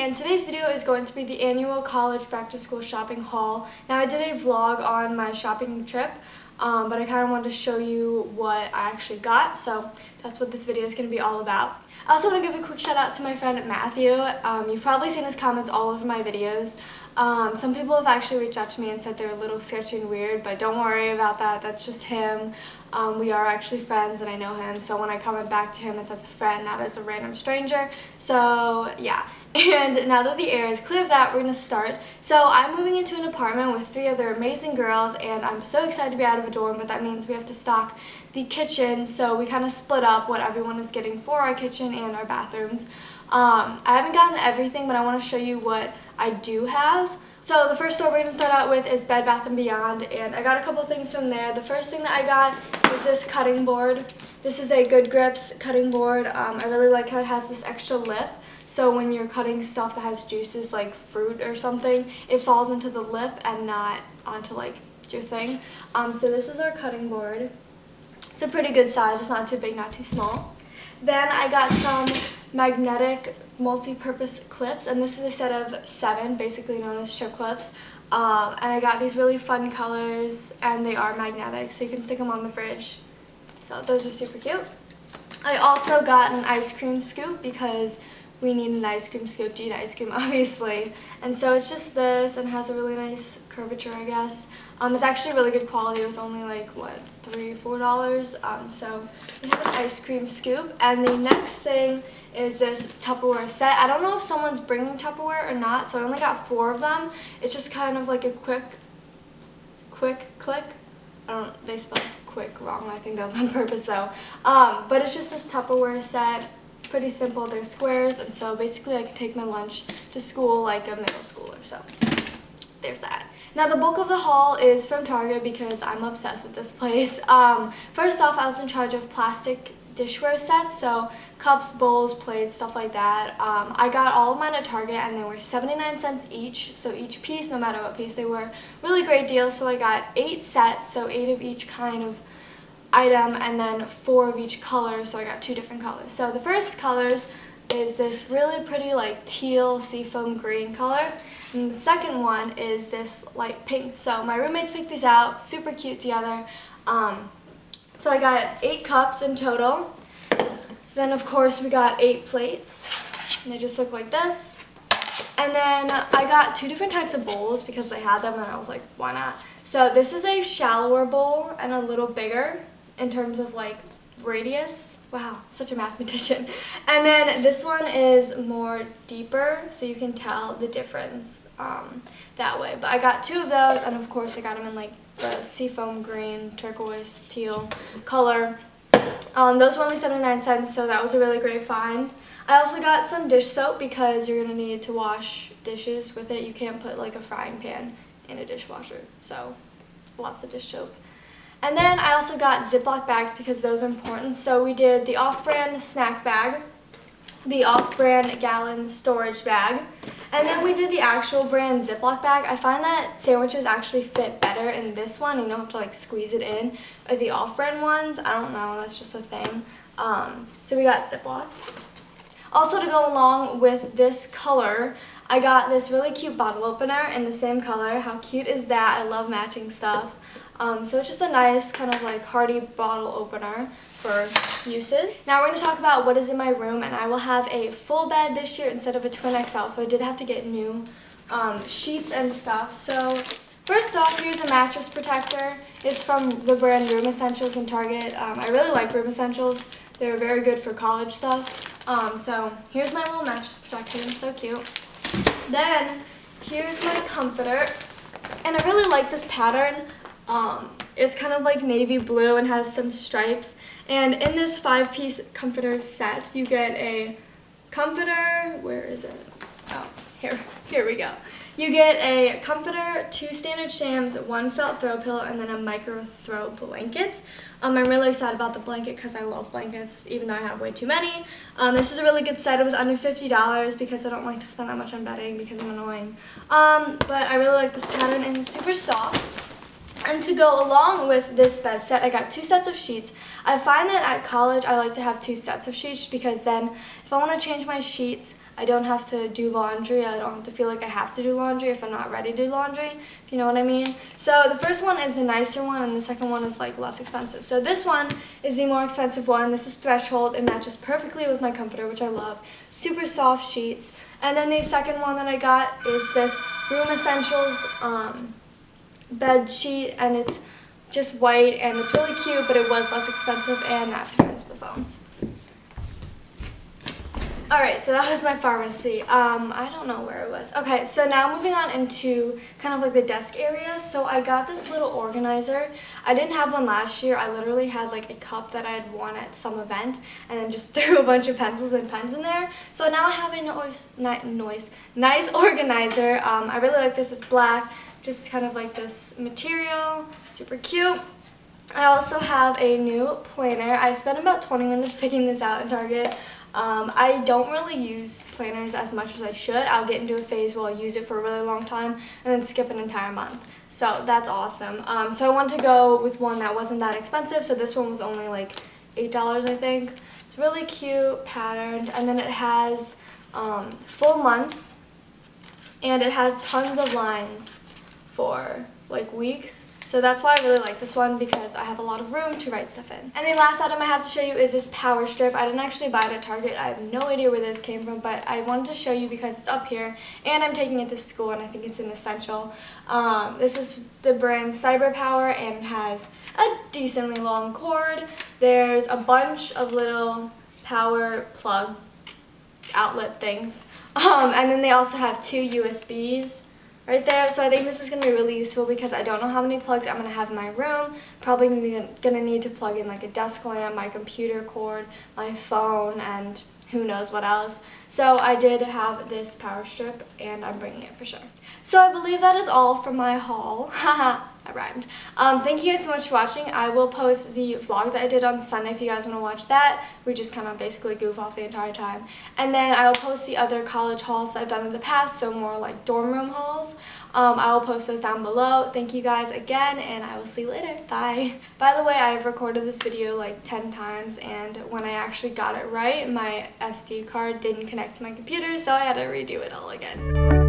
and today's video is going to be the annual college back-to-school shopping haul. Now, I did a vlog on my shopping trip, but I kind of wanted to show you what I actually got, so that's what this video is going to be all about. I also want to give a quick shout out to my friend Matthew. You've probably seen his comments all over my videos. Some people have actually reached out to me and said they're a little sketchy and weird, but don't worry about that. That's just him. We are actually friends and I know him, so when I comment back to him, it's as a friend, not as a random stranger. So yeah, and now that the air is clear of that, we're going to start. So I'm moving into an apartment with 3 other amazing girls, and I'm so excited to be out of a dorm, but that means we have to stock the kitchen, so we kind of split up what everyone is getting for our kitchen and our bathrooms. I haven't gotten everything, but I want to show you what I do have. So the first store we're going to start out with is Bed Bath & Beyond, and I got a couple things from there. The first thing that I got is this cutting board. This is a Good Grips cutting board. I really like how it has this extra lip, so when you're cutting stuff that has juices like fruit or something, it falls into the lip and not onto like your thing. So this is our cutting board. It's a pretty good size. It's not too big, not too small. Then I got some magnetic multi-purpose clips, and this is a set of 7, basically known as chip clips. And I got these really fun colors, and they are magnetic, so you can stick them on the fridge. So those are super cute. I also got an ice cream scoop because we need an ice cream scoop to eat ice cream, obviously. And so it's just this, and has a really nice curvature, I guess. It's actually really good quality. It was only like, what, $3, $4? So we have an ice cream scoop. And the next thing is this Tupperware set. I don't know if someone's bringing Tupperware or not, so I only got 4 of them. It's just kind of like a quick click. They spelled quick wrong. I think that was on purpose though. But it's just this Tupperware set. It's pretty simple. They're squares, and so basically I can take my lunch to school like a middle schooler. So there's that. Now the bulk of the haul is from Target because I'm obsessed with this place. First off, I was in charge of plastic dishware sets, so cups, bowls, plates, stuff like that. I got all of mine at Target, and they were 79 cents each, so each piece, no matter what piece they were, really great deal. So I got 8 sets, so 8 of each kind of item, and then 4 of each color, so I got 2 different colors. So the first colors is this really pretty like teal seafoam green color, and the second one is this light pink. So my roommates picked these out, super cute together. So I got 8 cups in total. Then of course we got 8 plates, and they just look like this. And then I got 2 different types of bowls because they had them, and I was like, why not? So this is a shallower bowl and a little bigger in terms of like radius. Wow, such a mathematician. And then this one is more deeper, so you can tell the difference that way. But I got 2 of those, and of course I got them in like the seafoam green, turquoise, teal color. Those were only 79 cents, so that was a really great find. I also got some dish soap because you're going to need to wash dishes with it. You can't put like a frying pan in a dishwasher, so lots of dish soap. And then I also got Ziploc bags because those are important. So we did the off-brand snack bag, the off-brand gallon storage bag, and then we did the actual brand Ziploc bag. I find that sandwiches actually fit better in this one. You don't have to like squeeze it in. Or the off-brand ones, I don't know, that's just a thing. So we got Ziplocs. Also, to go along with this color, I got this really cute bottle opener in the same color. How cute is that? I love matching stuff. So it's just a nice kind of like hearty bottle opener for uses. Now we're going to talk about what is in my room, and I will have a full bed this year instead of a twin XL, so I did have to get new sheets and stuff. So first off, here's a mattress protector. It's from the brand Room Essentials in Target. I really like Room Essentials. They're very good for college stuff. So here's my little mattress protector. It's so cute. Then here's my comforter, and I really like this pattern. It's kind of like navy blue and has some stripes. And in this 5-piece comforter set, you get a comforter. Where is it? Oh, here we go. You get a comforter, 2 standard shams, 1 felt throw pillow, and then a micro throw blanket. I'm really excited about the blanket because I love blankets, even though I have way too many. This is a really good set. It was under $50 because I don't like to spend that much on bedding because I'm annoying. But I really like this pattern, and it's super soft. And to go along with this bed set, I got 2 sets of sheets. I find that at college I like to have 2 sets of sheets because then if I want to change my sheets, I don't have to do laundry. I don't have to feel like I have to do laundry if I'm not ready to do laundry, if you know what I mean. So the first one is the nicer one and the second one is like less expensive. So this one is the more expensive one. This is Threshold. It matches perfectly with my comforter, which I love. Super soft sheets. And then the second one that I got is this Room Essentials bed sheet, and it's just white and it's really cute, but it was less expensive. And now I have to go into the phone. Alright, so that was my pharmacy. I don't know where it was. Okay, so now moving on into kind of like the desk area. So I got this little organizer. I didn't have one last year. I literally had like a cup that I had won at some event and then just threw a bunch of pencils and pens in there. So now I have a nice organizer. I really like this. It's black, just kind of like this material, super cute. I also have a new planner. I spent about 20 minutes picking this out in Target. I don't really use planners as much as I should. I'll get into a phase where I'll use it for a really long time and then skip an entire month. So that's awesome. So I wanted to go with one that wasn't that expensive. So this one was only like $8, I think. It's really cute, patterned, and then it has full months, and it has tons of lines for like weeks. So that's why I really like this one, because I have a lot of room to write stuff in. And the last item I have to show you is this power strip. I didn't actually buy it at Target. I have no idea where this came from, but I wanted to show you because it's up here and I'm taking it to school and I think it's an essential. This is the brand CyberPower and it has a decently long cord. There's a bunch of little power plug outlet things. And then they also have 2 USBs. Right there. So I think this is going to be really useful because I don't know how many plugs I'm going to have in my room. Probably going to need to plug in like a desk lamp, my computer cord, my phone, and who knows what else. So I did have this power strip and I'm bringing it for sure. So I believe that is all for my haul. Haha, I rhymed. Thank you guys so much for watching. I will post the vlog that I did on Sunday if you guys want to watch that. We just kind of basically goof off the entire time. And then I will post the other college hauls that I've done in the past, so more like dorm room hauls. I will post those down below. Thank you guys again, and I will see you later. Bye. By the way, I've recorded this video like 10 times, and when I actually got it right, my SD card didn't connect to my computer, so I had to redo it all again.